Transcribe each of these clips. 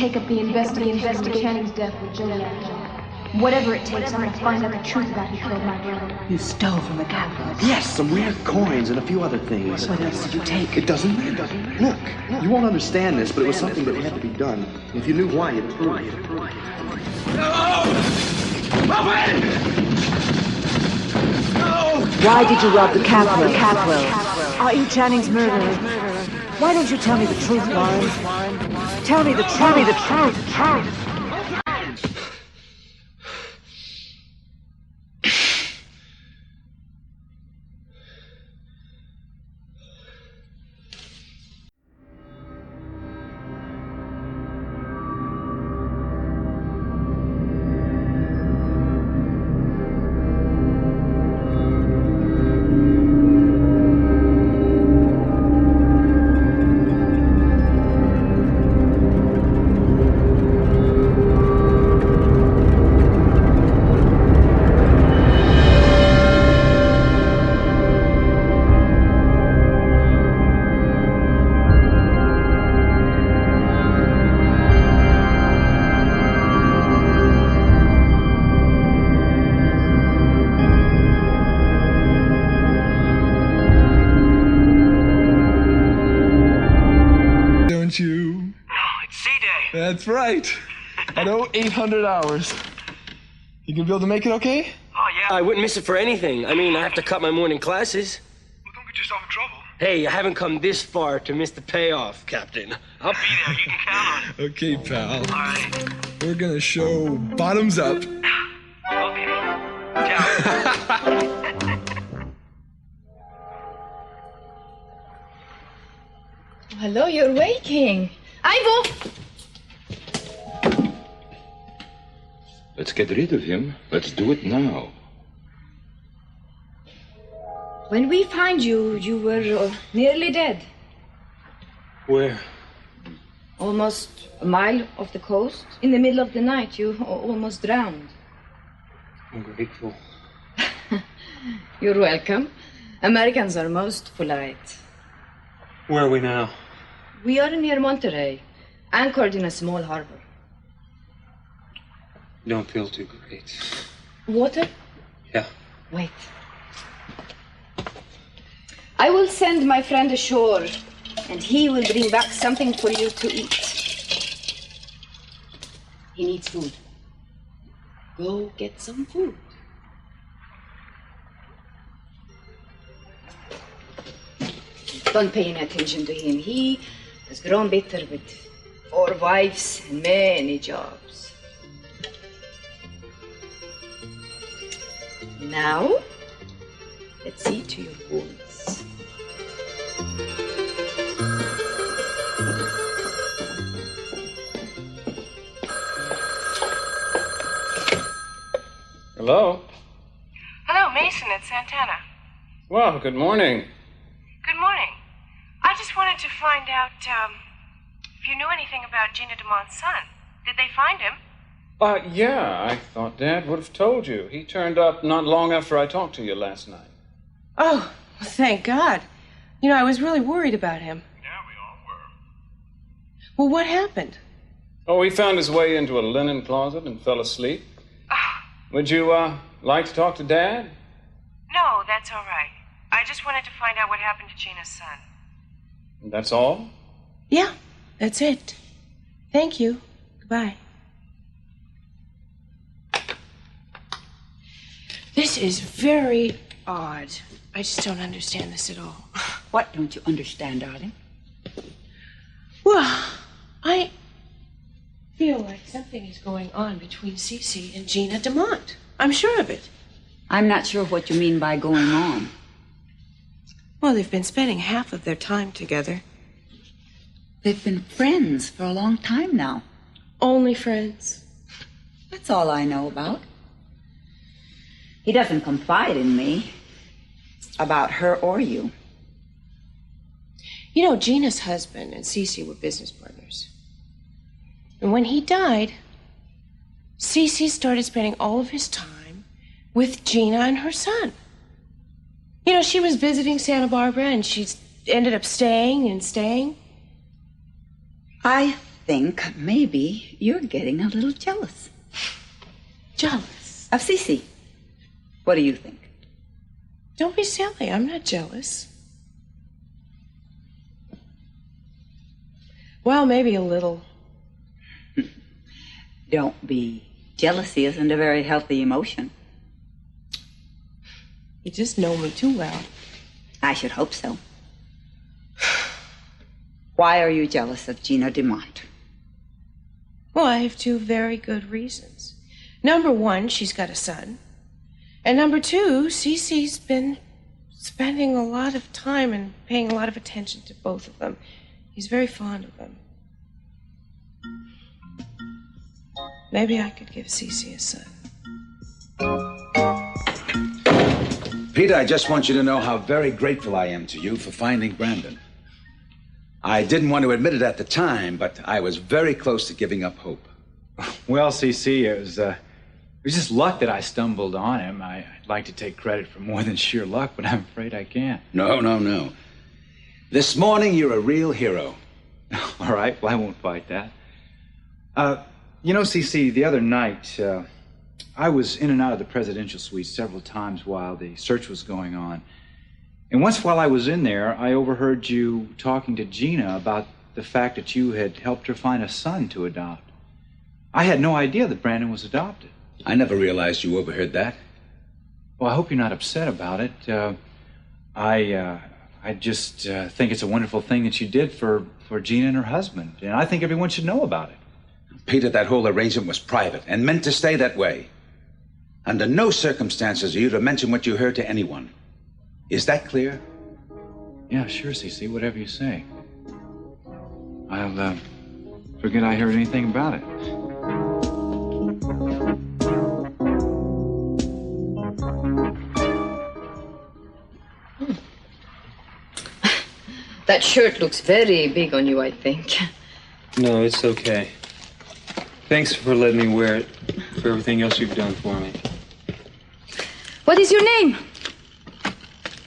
take up the investigation of Channing's death with Joliet. Whatever it takes, I'm gonna find out the truth about who killed my brother. You stole from the Capitol? Yes, some rare coins and a few other things. What else did you take? It doesn't matter. Look, you won't understand this, but it was something that had to be done. If you knew why, you'd approve. No! Why did you rob the Capitol? Are you Channing's murderer? Why don't you tell me the truth, Warren? Tell me the truth. That's right. I know 800 hours. You gonna be able to make it okay? Oh, yeah. I wouldn't miss it for anything. I mean, I have to cut my morning classes. Well, don't get yourself in trouble. Hey, I haven't come this far to miss the payoff, Captain. I'll be there. You can count on it. Okay, pal. All right. We're gonna show bottoms up. Okay. Ciao. Hello, you're waking. Ivo! Let's get rid of him. Let's do it now. When we found you, you were nearly dead. Where? Almost a mile off the coast. In the middle of the night, you almost drowned. I'm grateful. You're welcome. Americans are most polite. Where are we now? We are near Monterey, anchored in a small harbor. Don't feel too great. Water? Yeah. Wait. I will send my friend ashore, and he will bring back something for you to eat. He needs food. Go get some food. Don't pay any attention to him. He has grown bitter with 4 wives and many jobs. Now, let's see to your wounds. Hello? Hello, Mason, it's Santana. Well, good morning. Good morning. I just wanted to find out, if you knew anything about Gina DeMont's son. Did they find him? Yeah, I thought Dad would have told you. He turned up not long after I talked to you last night. Oh, thank God. You know, I was really worried about him. Yeah, we all were. Well, what happened? Oh, he found his way into a linen closet and fell asleep. Would you, like to talk to Dad? No, that's all right. I just wanted to find out what happened to Gina's son. That's all? Yeah, that's it. Thank you. Goodbye. This is very odd. I just don't understand this at all. What don't you understand, darling? Well, I feel like something is going on between Cece and Gina DeMont. I'm sure of it. I'm not sure what you mean by going on. Well, they've been spending half of their time together. They've been friends for a long time now. Only friends. That's all I know about. He doesn't confide in me about her or you. You know, Gina's husband and Cece were business partners. And when he died, Cece started spending all of his time with Gina and her son. You know, she was visiting Santa Bárbara and she ended up staying and staying. I think maybe you're getting a little jealous. Jealous? Of Cece. What do you think? Don't be silly. I'm not jealous. Well, maybe a little. Don't be. Jealousy isn't a very healthy emotion. You just know me too well. I should hope so. Why are you jealous of Gina Dumont? Well, I have two very good reasons. Number one, she's got a son. And number two, Cece's been spending a lot of time and paying a lot of attention to both of them. He's very fond of them. Maybe I could give Cece a son. Peter, I just want you to know how very grateful I am to you for finding Brandon. I didn't want to admit it at the time, but I was very close to giving up hope. Well, CC, it was just luck that I stumbled on him. I'd like to take credit for more than sheer luck, but I'm afraid I can't. No. This morning, you're a real hero. All right, well, I won't fight that. You know, CC, the other night, I was in and out of the presidential suite several times while the search was going on. And once while I was in there, I overheard you talking to Gina about the fact that you had helped her find a son to adopt. I had no idea that Brandon was adopted. I never realized you overheard that. Well, I hope you're not upset about it. I just think it's a wonderful thing that you did for Gina and her husband. And I think everyone should know about it. Peter, that whole arrangement was private and meant to stay that way. Under no circumstances are you to mention what you heard to anyone. Is that clear? Yeah, sure, CC, whatever you say. I'll forget I heard anything about it. That shirt looks very big on you, I think. No, it's okay. Thanks for letting me wear it, for everything else you've done for me. What is your name?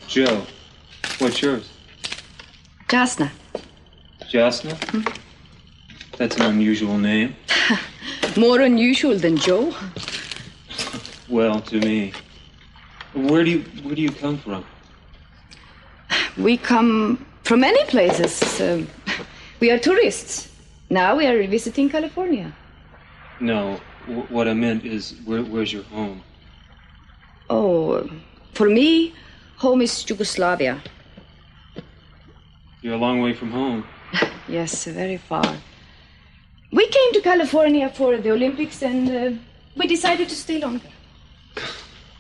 Joe. What's yours? Jasna. Jasna? That's an unusual name. More unusual than Joe. Well, to me. Where do you come from? We come from many places. We are tourists. Now we are visiting California. No, what I meant is, where's your home? Oh, for me, home is Yugoslavia. You're a long way from home. Yes, very far. We came to California for the Olympics and we decided to stay longer.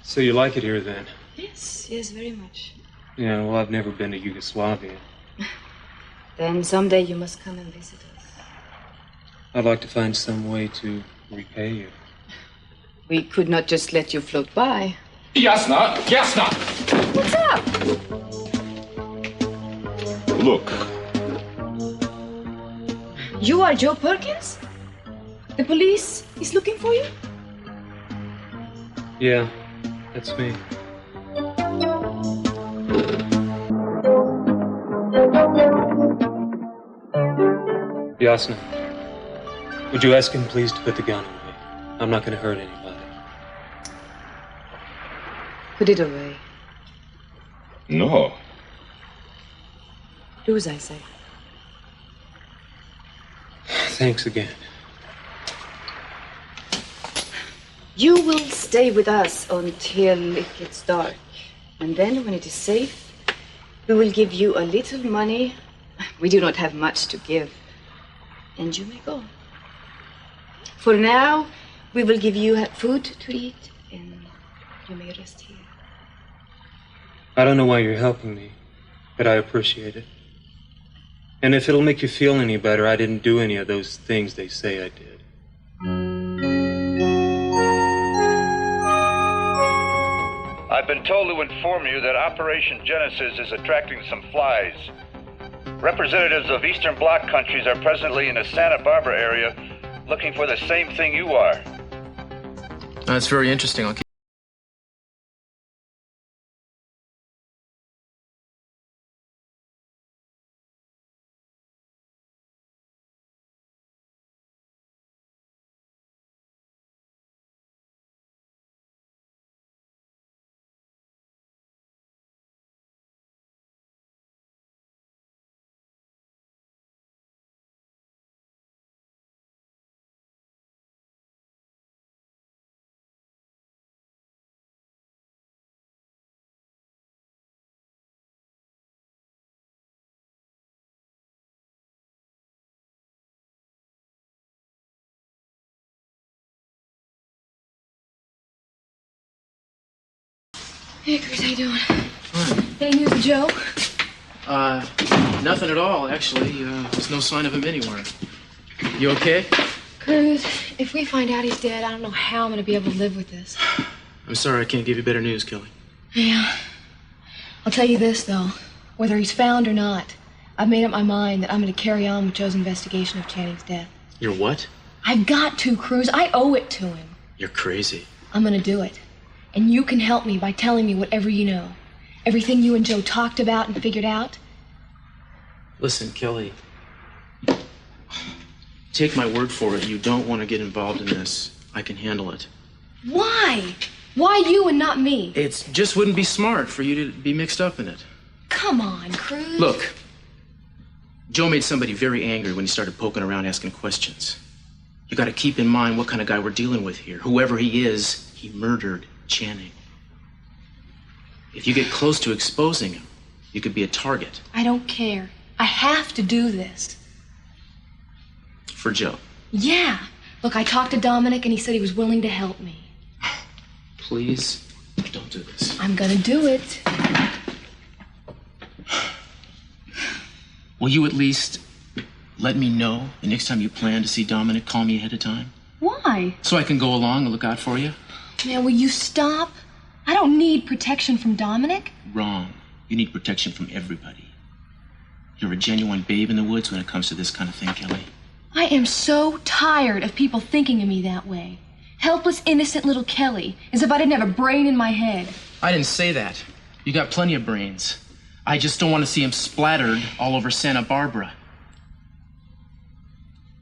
So you like it here then? Yes, very much. Yeah, well, I've never been to Yugoslavia. Then someday you must come and visit us. I'd like to find some way to repay you. We could not just let you float by. Jasna! What's up? Look. You are Joe Perkins? The police is looking for you? Yeah, that's me. Jasna, would you ask him please to put the gun away? I'm not going to hurt anybody. Put it away. No. Do as I say. Thanks again. You will stay with us until it gets dark. And then when it is safe, we will give you a little money. We do not have much to give. And you may go. For now, we will give you food to eat, and you may rest here. I don't know why you're helping me, but I appreciate it. And if it'll make you feel any better, I didn't do any of those things they say I did. I've been told to inform you that Operation Genesis is attracting some flies. Representatives of Eastern Bloc countries are presently in the Santa Bárbara area looking for the same thing you are. That's very interesting. I'll keep Hey, Chris, how you doing? Any news of Joe? Nothing at all, actually. There's no sign of him anywhere. You okay? Cruz, if we find out he's dead, I don't know how I'm gonna be able to live with this. I'm sorry I can't give you better news, Kelly. Yeah. I'll tell you this, though. Whether he's found or not, I've made up my mind that I'm gonna carry on with Joe's investigation of Channing's death. You're what? I've got to, Cruz. I owe it to him. You're crazy. I'm gonna do it. And you can help me by telling me whatever you know. Everything you and Joe talked about and figured out. Listen, Kelly. Take my word for it. You don't want to get involved in this. I can handle it. Why? Why you and not me? It just wouldn't be smart for you to be mixed up in it. Come on, Cruz. Look, Joe made somebody very angry when he started poking around asking questions. You got to keep in mind what kind of guy we're dealing with here. Whoever he is, he murdered Channing. If you get close to exposing him, you could be a target. I don't care. I have to do this. For Joe. Yeah. Look, I talked to Dominic and he said he was willing to help me. Please, don't do this. I'm gonna do it. Will you at least let me know the next time you plan to see Dominic? Call me ahead of time. Why? So I can go along and look out for you? Man, will you stop? I don't need protection from Dominic. Wrong. You need protection from everybody. You're a genuine babe in the woods when it comes to this kind of thing, Kelly. I am so tired of people thinking of me that way. Helpless, innocent little Kelly, as if I didn't have a brain in my head. I didn't say that. You got plenty of brains. I just don't want to see him splattered all over Santa Bárbara.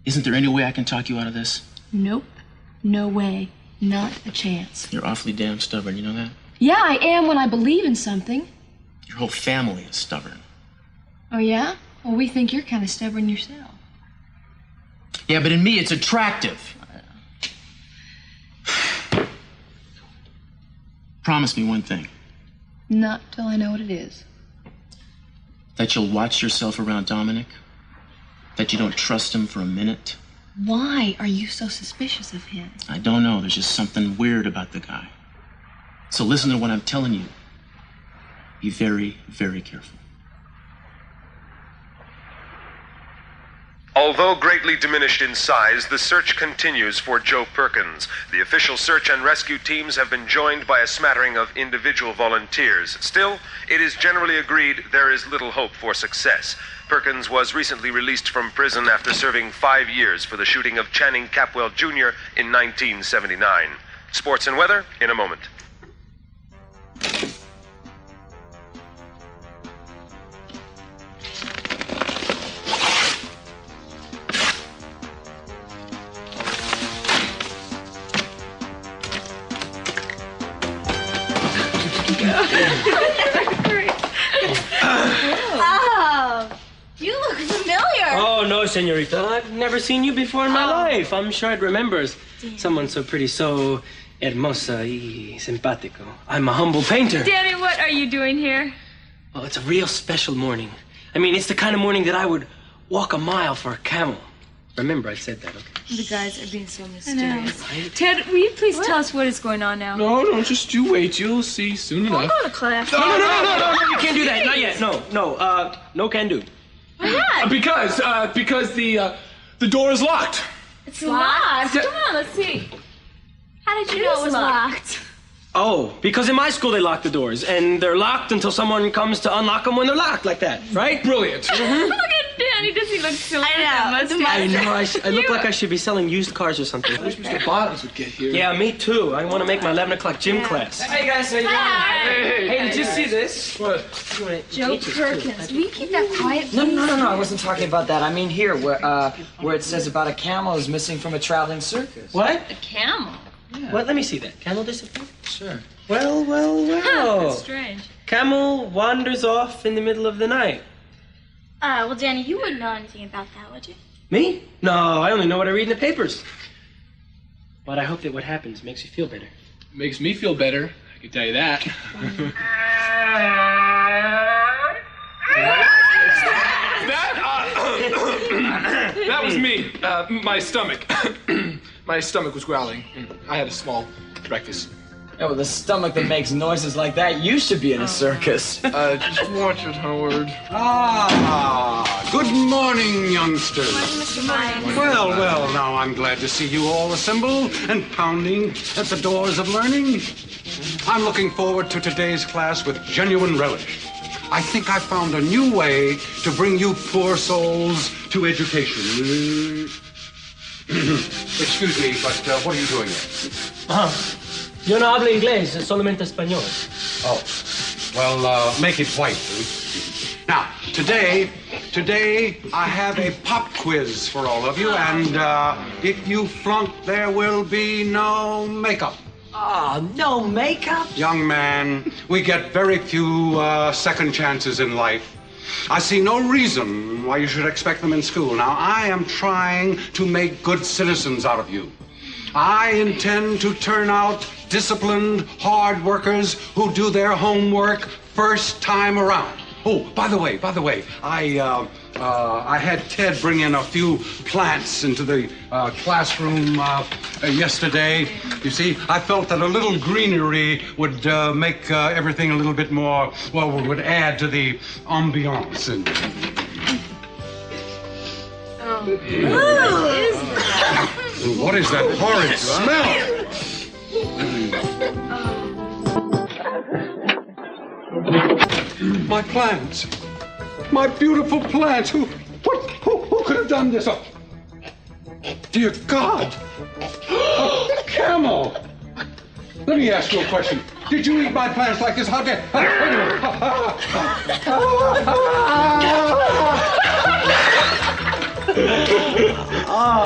Isn't there any way I can talk you out of this? Nope. No way. Not a chance. You're awfully damn stubborn, you know that? Yeah, I am when I believe in something. Your whole family is stubborn. Oh, yeah? Well, we think you're kind of stubborn yourself. Yeah, but in me, it's attractive. Promise me one thing. Not till I know what it is. That you'll watch yourself around Dominic? That you don't trust him for a minute? Why are you so suspicious of him? I don't know. There's just something weird about the guy. So listen to what I'm telling you. Be very, very careful. Although greatly diminished in size, the search continues for Joe Perkins. The official search and rescue teams have been joined by a smattering of individual volunteers. Still, it is generally agreed there is little hope for success. Perkins was recently released from prison after serving 5 years for the shooting of Channing Capwell Jr. in 1979. Sports and weather in a moment. You look familiar. Oh, no, senorita. I've never seen you before in my life. I'm sure I'd remember someone so pretty, so hermosa y simpático. I'm a humble painter. Danny, what are you doing here? Oh, it's a real special morning. I mean, it's the kind of morning that I would walk a mile for a camel. Remember, I said that, okay? The guys are being so mysterious. Ted, will you please tell us what is going on now? No, just you wait. You'll see soon enough. I'm going to class. No, you can't do that. Not yet. No can do. Why not? Because the door is locked. It's locked. Come on, let's see. How did you know it was locked? Oh, because in my school they lock the doors, and they're locked until someone comes to unlock them when they're locked, like that, right? Brilliant. Mm-hmm. Look at Danny. Does he look silly? I know. I look like I should be selling used cars or something. I wish Mr. Bottoms would get here. Yeah, me too. I want to make my 11 o'clock gym class. Hey, guys. How you doing? Hey, did you see this? What? Joe Perkins. Will you keep that quiet? No. I wasn't talking about that. I mean here, where it says about a camel is missing from a traveling circus. What? A camel? Yeah. What? Let me see that. Camel disappeared? Sure. Well. That's strange. Camel wanders off in the middle of the night. Well, Danny, you wouldn't know anything about that, would you? Me? No, I only know what I read in the papers. But I hope that what happens makes you feel better. Makes me feel better, I can tell you that. That was me. My stomach. My stomach was growling. I had a small breakfast. Yeah, with a stomach that makes noises like that, you should be in a circus. Just watch it, Howard. Good morning, youngsters. Mr. Myers. Well, now I'm glad to see you all assembled and pounding at the doors of learning. I'm looking forward to today's class with genuine relish. I think I found a new way to bring you poor souls to education. Excuse me, but what are you doing here? Yo no hablo inglés, solamente español. Oh, well, make it white, please. Now, today I have a pop quiz for all of you, and if you flunk, there will be no makeup. Oh, no makeup? Young man, we get very few second chances in life. I see no reason why you should expect them in school. Now, I am trying to make good citizens out of you. I intend to turn out disciplined, hard workers who do their homework first time around. Oh, by the way, I had Ted bring in a few plants into the classroom yesterday. You see, I felt that a little greenery would make everything a little bit more, well, would add to the ambiance. And... What is that horrid smell? My plants. My beautiful plants. Who could have done this? Oh, dear God. A camel. Let me ask you a question. Did you eat my plants like this? How dare...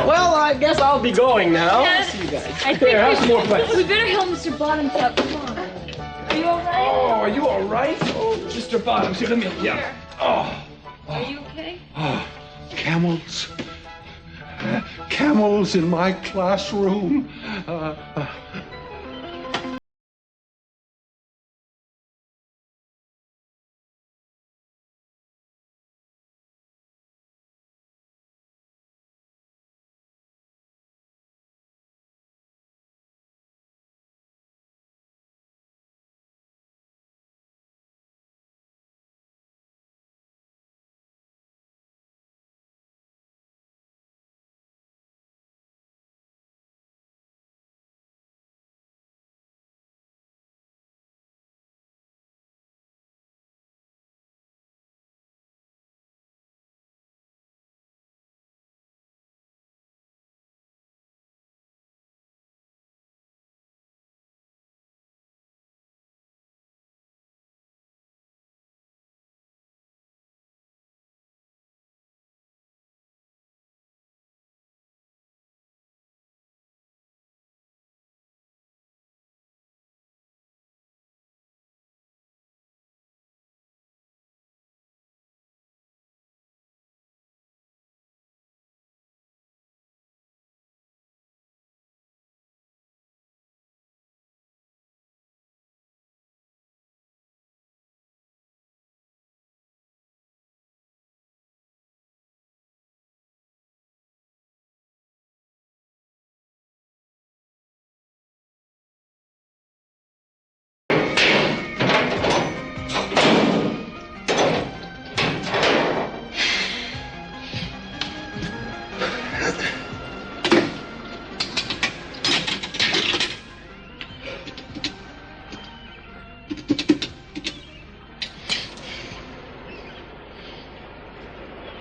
Well, I guess I'll be going now. Yes. See you guys. I think Here, have some more plants. we better help Mr. Bottoms up. Come on. Are you all right? Oh, are you all right? Oh, Mr. Bottoms, here, let me... Yeah. Oh. Are you okay? Oh, camels. Camels in my classroom.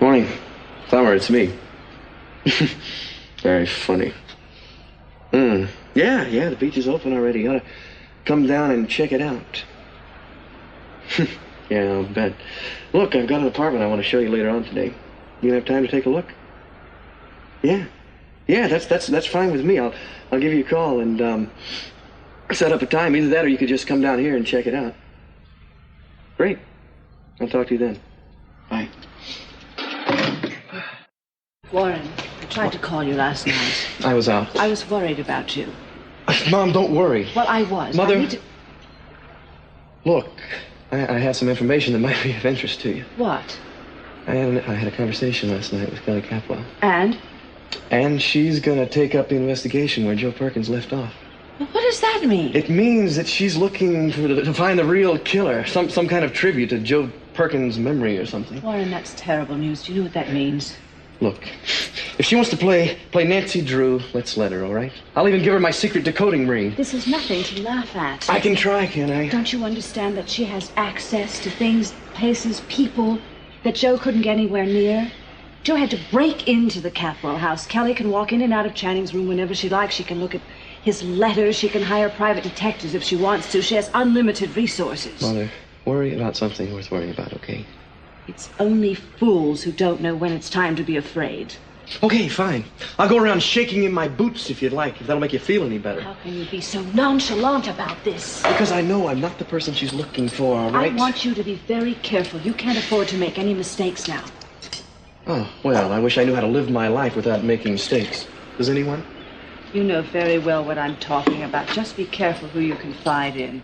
Morning. Summer, it's me. Very funny. Yeah, the beach is open already. You ought to come down and check it out. Yeah, I'll bet. Look, I've got an apartment I want to show you later on today. You gonna have time to take a look? Yeah, that's fine with me. I'll give you a call and set up a time. Either that or you could just come down here and check it out. Great. I'll talk to you then. Bye. Warren, I tried to call you last night. I was out. I was worried about you. Mom, don't worry. Well, I was. Mother, I need to... Look, I have some information that might be of interest to you. What? I had a conversation last night with Kelly Capwell. And? And she's gonna take up the investigation where Joe Perkins left off. Well, what does that mean? It means that she's looking to find the real killer, some kind of tribute to Joe Perkins' memory or something. Warren, that's terrible news. Do you know what that means? Look, if she wants to play Nancy Drew, let's let her, all right? I'll even give her my secret decoding ring. This is nothing to laugh at. I can try, can't I? Don't you understand that she has access to things, places, people that Joe couldn't get anywhere near? Joe had to break into the Capwell house. Kelly can walk in and out of Channing's room whenever she likes. She can look at his letters. She can hire private detectives if she wants to. She has unlimited resources. Mother, worry about something worth worrying about, okay? It's only fools who don't know when it's time to be afraid. Okay, fine. I'll go around shaking in my boots if you'd like, if that'll make you feel any better. How can you be so nonchalant about this? Because I know I'm not the person she's looking for, all right? I want you to be very careful. You can't afford to make any mistakes now. Oh, well, I wish I knew how to live my life without making mistakes. Does anyone? You know very well what I'm talking about. Just be careful who you confide in.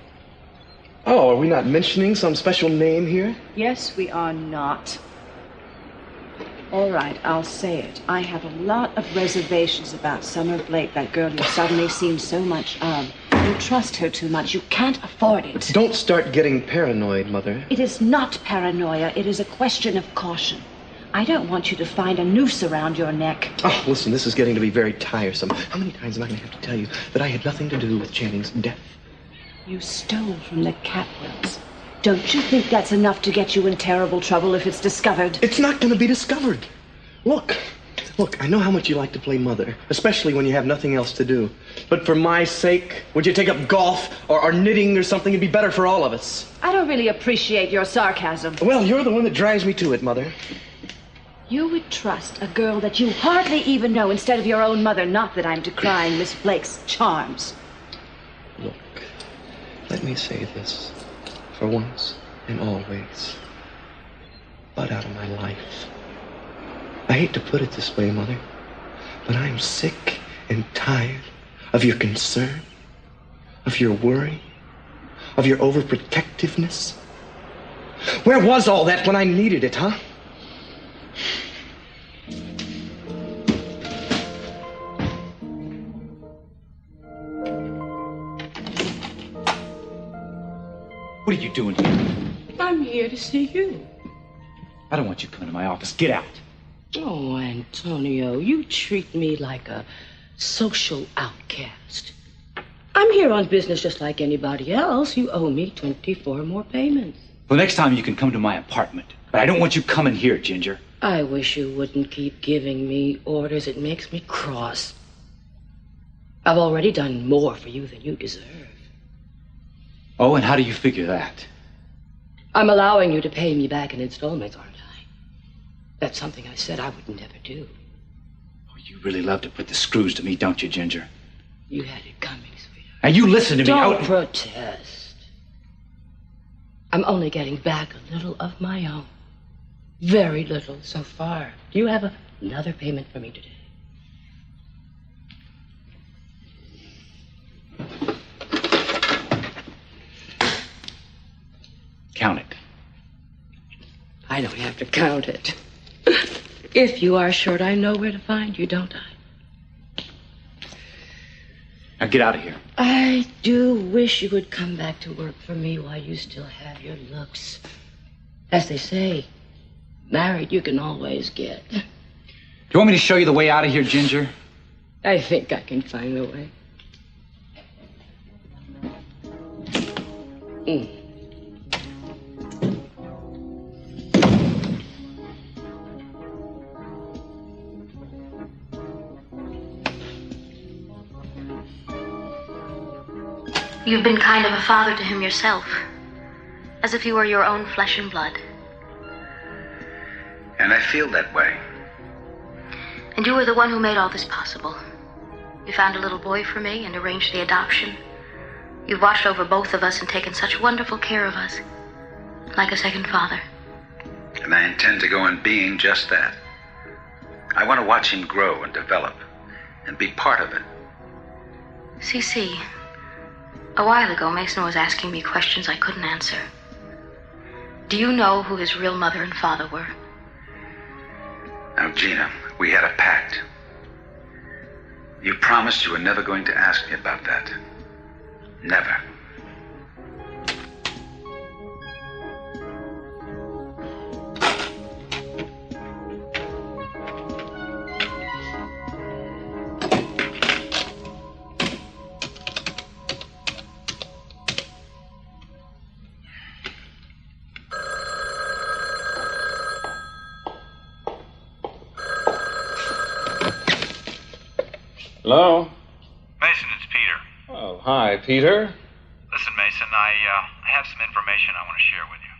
Oh, are we not mentioning some special name here? Yes, we are not. All right, I'll say it. I have a lot of reservations about Summer Blake, that girl you suddenly seem so much of. You trust her too much. You can't afford it. Don't start getting paranoid, Mother. It is not paranoia. It is a question of caution. I don't want you to find a noose around your neck. Oh, listen, this is getting to be very tiresome. How many times am I going to have to tell you that I had nothing to do with Channing's death? You stole from the Capwells. Don't you think that's enough to get you in terrible trouble if it's discovered? It's not going to be discovered. Look, I know how much you like to play mother, especially when you have nothing else to do. But for my sake, would you take up golf or knitting or something? It'd be better for all of us. I don't really appreciate your sarcasm. Well, you're the one that drives me to it, Mother. You would trust a girl that you hardly even know instead of your own mother. Not that I'm decrying Miss Blake's charms. Look, let me say this for once and always. Butt out of my life. I hate to put it this way, Mother, but I'm sick and tired of your concern, of your worry, of your overprotectiveness. Where was all that when I needed it, huh? What are you doing here? I'm here to see you. I don't want you coming to my office. Get out. Oh, Antonio, you treat me like a social outcast. I'm here on business just like anybody else. You owe me 24 more payments. Well, next time you can come to my apartment. But I don't want you coming here, Ginger. I wish you wouldn't keep giving me orders. It makes me cross. I've already done more for you than you deserve. Oh, and how do you figure that? I'm allowing you to pay me back in installments, aren't I? That's something I said I would never do. Oh, you really love to put the screws to me, don't you, Ginger? You had it coming, sweetheart. Now, you listen to me. Don't protest. I'm only getting back a little of my own. Very little so far. Do you have another payment for me today? Count it. I don't have to count it. If you are short, I know where to find you, don't I? Now get out of here. I do wish you would come back to work for me while you still have your looks. As they say, married you can always get. Do you want me to show you the way out of here, Ginger? I think I can find a way. You've been kind of a father to him yourself, as if he were your own flesh and blood. And I feel that way. And you were the one who made all this possible. You found a little boy for me and arranged the adoption. You've watched over both of us and taken such wonderful care of us, like a second father. And I intend to go on being just that. I want to watch him grow and develop and be part of it. CC, a while ago, Mason was asking me questions I couldn't answer. Do you know who his real mother and father were? Now, Gina, we had a pact. You promised you were never going to ask me about that. Never. Hello? Mason, it's Peter. Oh, hi, Peter. Listen, Mason, I have some information I want to share with you.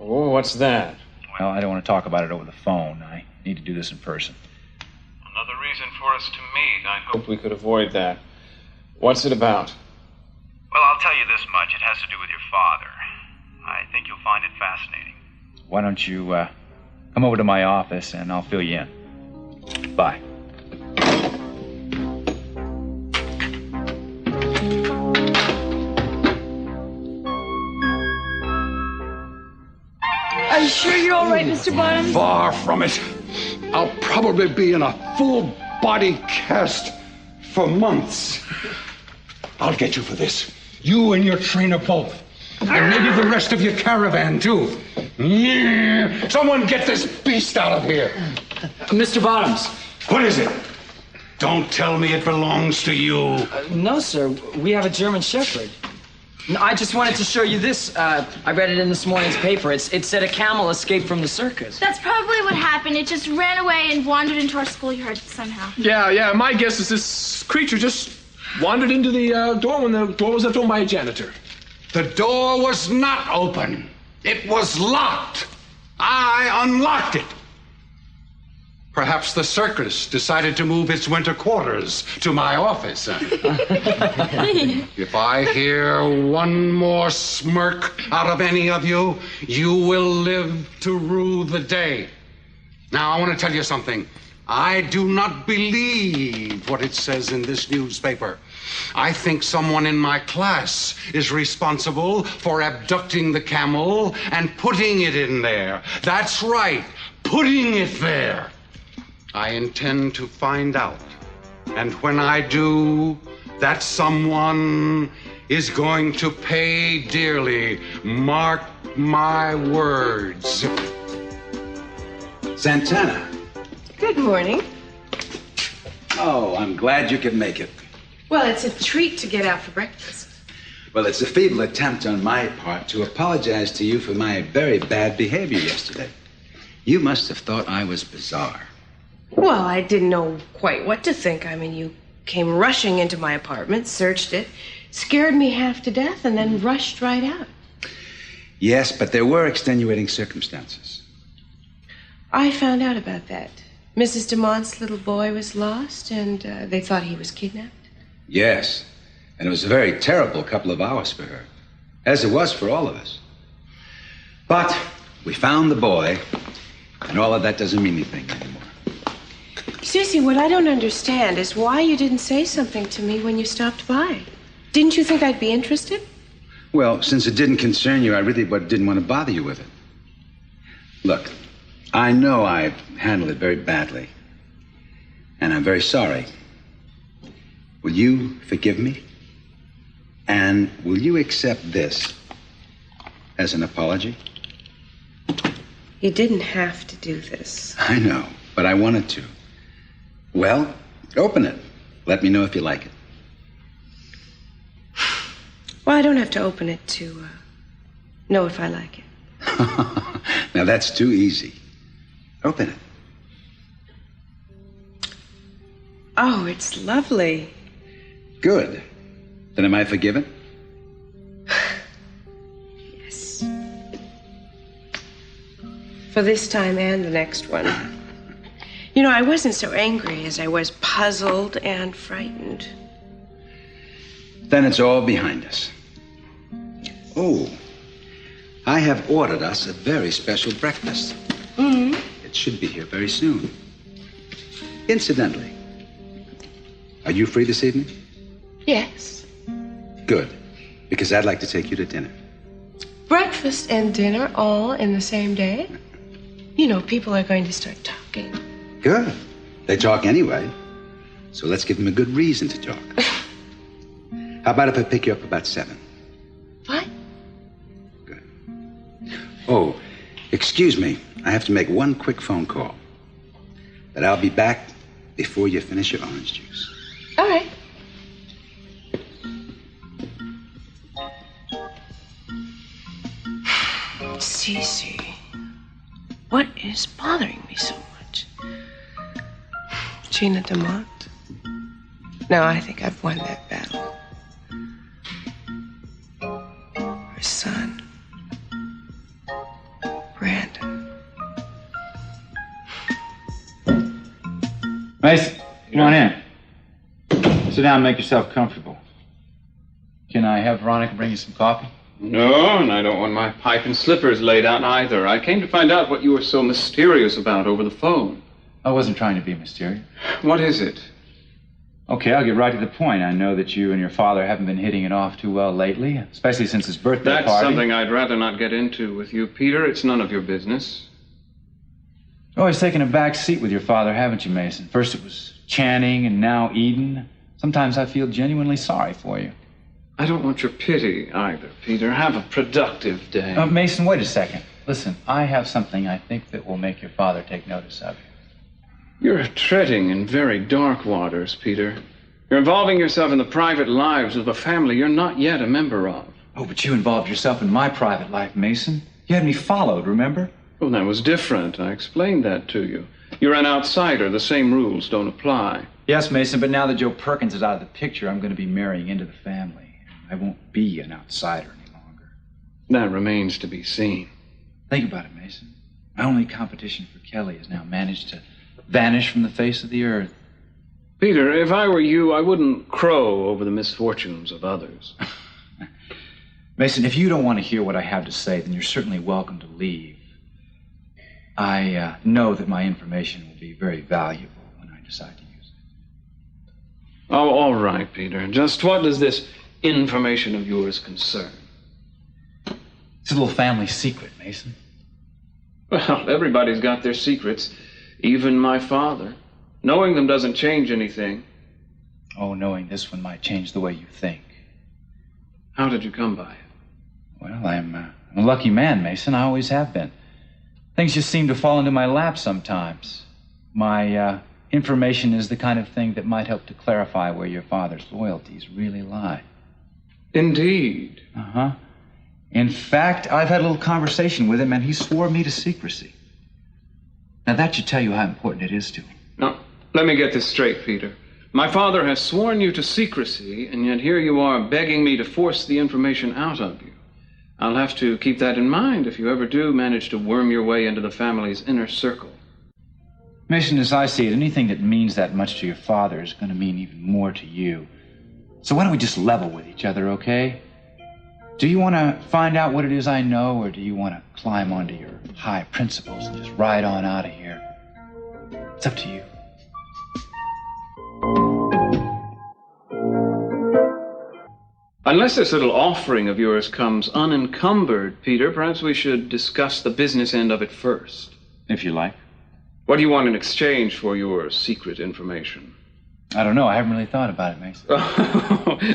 Oh, what's that? Well, I don't want to talk about it over the phone. I need to do this in person. Another reason for us to meet. I hope. Hope we could avoid that. What's it about? Well, I'll tell you this much. It has to do with your father. I think you'll find it fascinating. Why don't you come over to my office and I'll fill you in. Bye. Are you sure you're all right, Mr. Bottoms? Far from it. I'll probably be in a full body cast for months. I'll get you for this. You and your trainer both. And maybe the rest of your caravan, too. Someone get this beast out of here. Mr. Bottoms. What is it? Don't tell me it belongs to you. No, sir. We have a German Shepherd. No, I just wanted to show you this. I read it in this morning's paper. It said a camel escaped from the circus. That's probably what happened. It just ran away and wandered into our schoolyard somehow. Yeah, my guess is this creature just wandered into the door when the door was left open by a janitor. The door was not open. It was locked. I unlocked it. Perhaps the circus decided to move its winter quarters to my office. If I hear one more smirk out of any of you, you will live to rue the day. Now, I want to tell you something. I do not believe what it says in this newspaper. I think someone in my class is responsible for abducting the camel and putting it in there. That's right, putting it there. I intend to find out. And when I do, that someone is going to pay dearly. Mark my words. Santana. Good morning. Oh, I'm glad you could make it. Well, it's a treat to get out for breakfast. Well, it's a feeble attempt on my part to apologize to you for my very bad behavior yesterday. You must have thought I was bizarre. Well, I didn't know quite what to think. I mean, you came rushing into my apartment, searched it, scared me half to death, and then rushed right out. Yes, but there were extenuating circumstances. I found out about that. Mrs. DeMont's little boy was lost, and they thought he was kidnapped. Yes, and it was a very terrible couple of hours for her, as it was for all of us. But we found the boy, and all of that doesn't mean anything anymore. Cece, what I don't understand is why you didn't say something to me when you stopped by. Didn't you think I'd be interested? Well, since it didn't concern you, I really didn't want to bother you with it. Look, I know I've handled it very badly, and I'm very sorry. Will you forgive me? And will you accept this as an apology? You didn't have to do this. I know, but I wanted to. Well, open it. Let me know if you like it. Well, I don't have to open it to know if I like it. Now, that's too easy. Open it. Oh, it's lovely. Good. Then am I forgiven? Yes. For this time and the next one. You know, I wasn't so angry as I was puzzled and frightened. Then it's all behind us. Oh, I have ordered us a very special breakfast. Mm-hmm. It should be here very soon. Incidentally, are you free this evening? Yes. Good, because I'd like to take you to dinner. Breakfast and dinner all in the same day? You know, people are going to start talking. Good. They talk anyway, so let's give them a good reason to talk. How about if I pick you up about 7? What? Good. Oh, excuse me. I have to make one quick phone call. But I'll be back before you finish your orange juice. All right. Cece, what is bothering me so much? Gina DeMont? No, I think I've won that battle. Her son, Brandon. Mason, come on in. Sit down and make yourself comfortable. Can I have Veronica bring you some coffee? No, and I don't want my pipe and slippers laid out either. I came to find out what you were so mysterious about over the phone. I wasn't trying to be mysterious. What is it? Okay, I'll get right to the point. I know that you and your father haven't been hitting it off too well lately, especially since his birthday That's party. something I'd rather not get into with you, Peter. It's none of your business. Always taken a back seat with your father, haven't you, Mason? First it was Channing and now Eden. Sometimes I feel genuinely sorry for you. I don't want your pity either, Peter. Have a productive day. Mason, wait a second. Listen, I have something I think that will make your father take notice of you. You're treading in very dark waters, Peter. You're involving yourself in the private lives of a family you're not yet a member of. Oh, but you involved yourself in my private life, Mason. You had me followed, remember? Well, that was different. I explained that to you. You're an outsider. The same rules don't apply. Yes, Mason, but now that Joe Perkins is out of the picture, I'm going to be marrying into the family. I won't be an outsider any longer. That remains to be seen. Think about it, Mason. My only competition for Kelly has now managed to vanish from the face of the earth. Peter, if I were you, I wouldn't crow over the misfortunes of others. Mason, if you don't want to hear what I have to say, then you're certainly welcome to leave. I know that my information will be very valuable when I decide to use it. Oh, all right, Peter. Just what does this information of yours concern? It's a little family secret, Mason. Well, everybody's got their secrets, even my father. Knowing them doesn't change anything. Oh, knowing this one might change the way you think. How did you come by it? Well, I'm a lucky man, Mason. I always have been. Things just seem to fall into my lap sometimes. My information is the kind of thing that might help to clarify where your father's loyalties really lie. Indeed. Uh-huh. In fact, I've had a little conversation with him, and he swore me to secrecy. Now, that should tell you how important it is to him. Now, let me get this straight, Peter. My father has sworn you to secrecy, and yet here you are begging me to force the information out of you. I'll have to keep that in mind if you ever do manage to worm your way into the family's inner circle. Mason, as I see it, anything that means that much to your father is going to mean even more to you. So why don't we just level with each other, okay? Do you want to find out what it is I know, or do you want to climb onto your high principles and just ride on out of here? It's up to you. Unless this little offering of yours comes unencumbered, Peter, perhaps we should discuss the business end of it first. If you like. What do you want in exchange for your secret information? I don't know. I haven't really thought about it, Mason.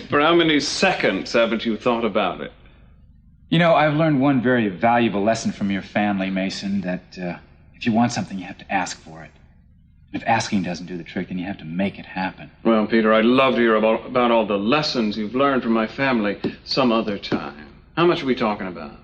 For how many seconds haven't you thought about it? You know, I've learned one very valuable lesson from your family, Mason, that if you want something, you have to ask for it. If asking doesn't do the trick, then you have to make it happen. Well, Peter, I'd love to hear about all the lessons you've learned from my family some other time. How much are we talking about?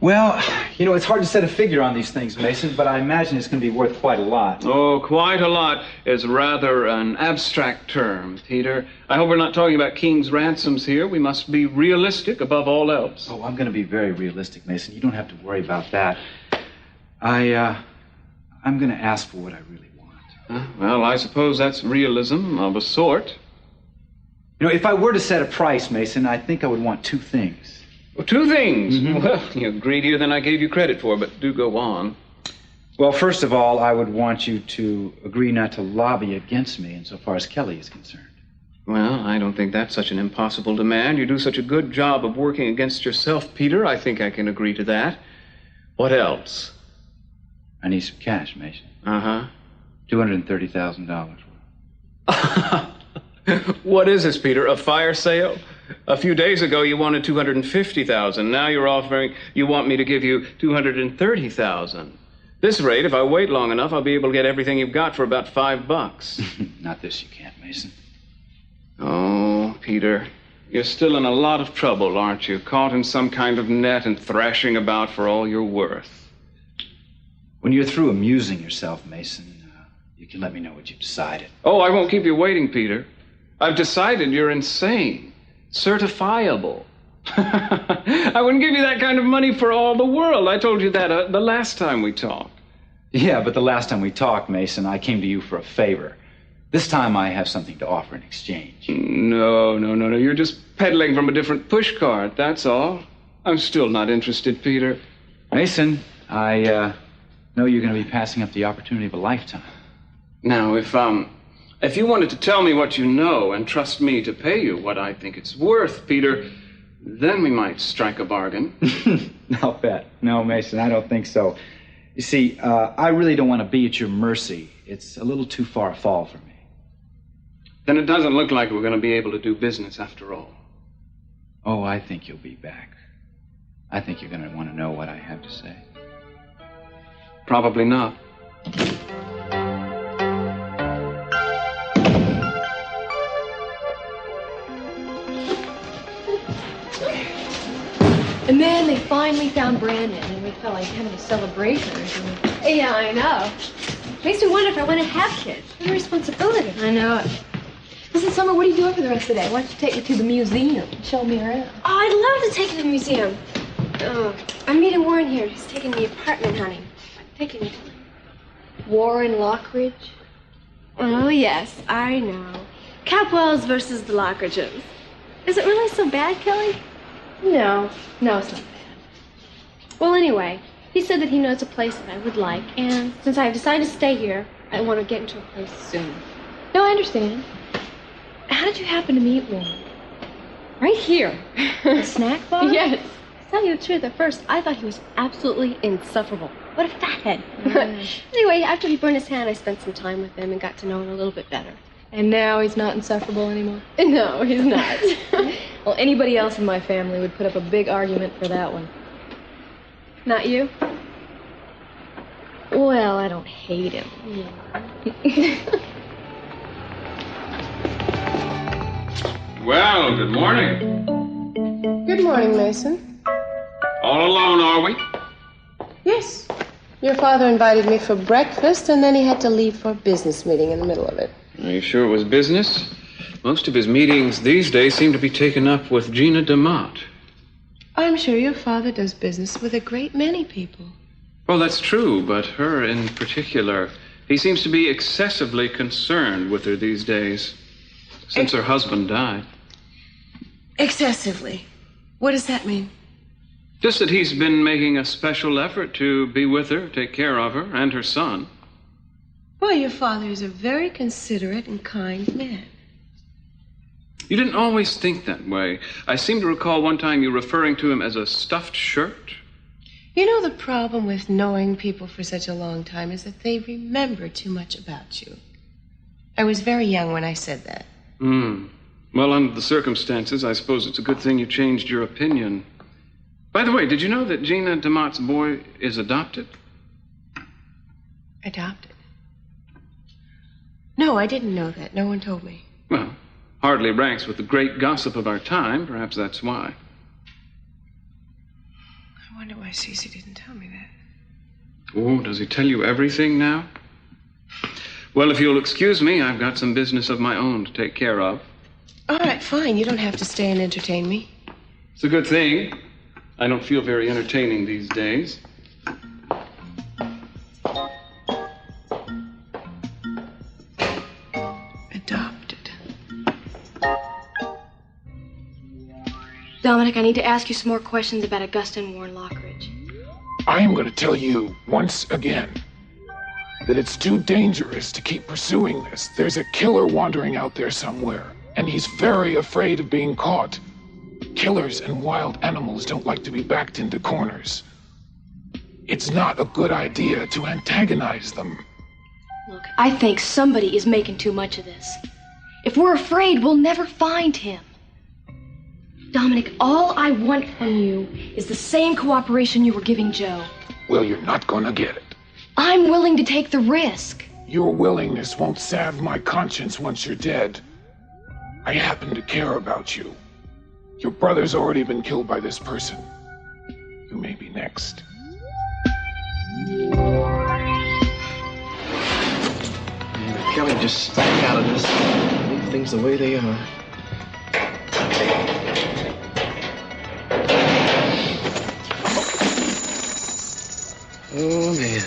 Well, you know, it's hard to set a figure on these things, Mason, but I imagine it's going to be worth quite a lot. Oh, quite a lot is rather an abstract term, Peter. I hope we're not talking about king's ransoms here. We must be realistic above all else. Oh, I'm going to be very realistic, Mason. You don't have to worry about that. I'm going to ask for what I really want. Well, I suppose that's realism of a sort. You know, if I were to set a price, Mason, I think I would want 2 things. Well, 2 things? Mm-hmm. Well, you're greedier than I gave you credit for, but do go on. Well, first of all, I would want you to agree not to lobby against me insofar as Kelly is concerned. Well, I don't think that's such an impossible demand. You do such a good job of working against yourself, Peter. I think I can agree to that. What else? I need some cash, Mason. Uh-huh. $230,000. What is this, Peter? A fire sale? A few days ago, you wanted $250,000. Now you want me to give you $230,000. This rate, if I wait long enough, I'll be able to get everything you've got for about $5. Not this you can't, Mason. Oh, Peter, you're still in a lot of trouble, aren't you? Caught in some kind of net and thrashing about for all you're worth. When you're through amusing yourself, Mason, you can let me know what you've decided. Oh, I won't keep you waiting, Peter. I've decided you're insane. Certifiable. I wouldn't give you that kind of money for all the world. I told you that the last time we talked. Yeah, but the last time we talked, Mason, I came to you for a favor. This time I have something to offer in exchange. No. You're just peddling from a different pushcart, that's all. I'm still not interested, Peter. Mason, I know you're going to be passing up the opportunity of a lifetime. Now, if you wanted to tell me what you know and trust me to pay you what I think it's worth, Peter, then we might strike a bargain. I'll bet. No, Mason, I don't think so. You see, I really don't want to be at your mercy. It's a little too far a fall for me. Then it doesn't look like we're going to be able to do business after all. Oh, I think you'll be back. I think you're going to want to know what I have to say. Probably not. And then they finally found Brandon, and we felt like having a celebration or something. Yeah, I know. Makes me wonder if I want to have kids. What a responsibility. I know it. Listen, Summer, what are you doing for the rest of the day? Why don't you take me to the museum and show me around? Oh, I'd love to take you to the museum. I'm meeting Warren here. He's taking me apartment hunting. I'm taking me. Warren Lockridge? Oh, yes, I know. Capwells versus the Lockridges. Is it really so bad, Kelly? No, it's not bad. Well, anyway, he said that he knows a place that I would like, and since I've decided to stay here, I want to get into a place soon. No, I understand. How did you happen to meet Warren? Right here. A snack bar? Yes. To tell you the truth, at first, I thought he was absolutely insufferable. What a fathead. Anyway, after he burned his hand, I spent some time with him and got to know him a little bit better. And now he's not insufferable anymore? No, he's not. Well, anybody else in my family would put up a big argument for that one. Not you? Well, I don't hate him. Yeah. Well, good morning. Good morning, Mason. All alone, are we? Yes. Your father invited me for breakfast, and then he had to leave for a business meeting in the middle of it. Are you sure it was business? Most of his meetings these days seem to be taken up with Gina DeMott. I'm sure your father does business with a great many people. Well, that's true, but her in particular. He seems to be excessively concerned with her these days, since her husband died. Excessively? What does that mean? Just that he's been making a special effort to be with her, take care of her, and her son. Well, your father is a very considerate and kind man. You didn't always think that way. I seem to recall one time you referring to him as a stuffed shirt. You know, the problem with knowing people for such a long time is that they remember too much about you. I was very young when I said that. Well, under the circumstances, I suppose it's a good thing you changed your opinion. By the way, did you know that Gina DeMott's boy is adopted? Adopted? No, I didn't know that. No one told me. Well, hardly ranks with the great gossip of our time. Perhaps that's why. I wonder why Cece didn't tell me that. Oh, does he tell you everything now? Well, if you'll excuse me, I've got some business of my own to take care of. All right, fine. You don't have to stay and entertain me. It's a good thing. I don't feel very entertaining these days. Adopted. Dominic, I need to ask you some more questions about Augusta and Warren Lockridge. I am going to tell you once again that it's too dangerous to keep pursuing this. There's a killer wandering out there somewhere, and he's very afraid of being caught. Killers and wild animals don't like to be backed into corners. It's not a good idea to antagonize them. Look, I think somebody is making too much of this. If we're afraid, we'll never find him. Dominic, all I want from you is the same cooperation you were giving Joe. Well, you're not gonna get it. I'm willing to take the risk. Your willingness won't salve my conscience once you're dead. I happen to care about you. Your brother's already been killed by this person. You may be next. Kelly, just stay out of this. Leave things the way they are. Oh, man.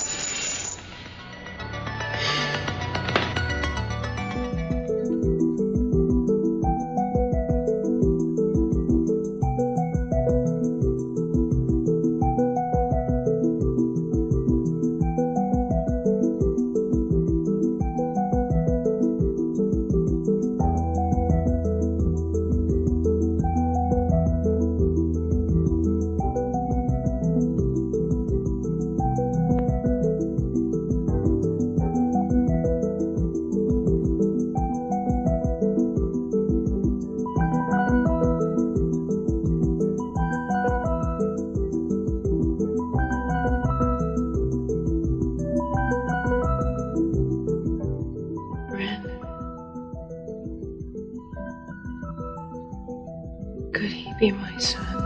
Could he be my son?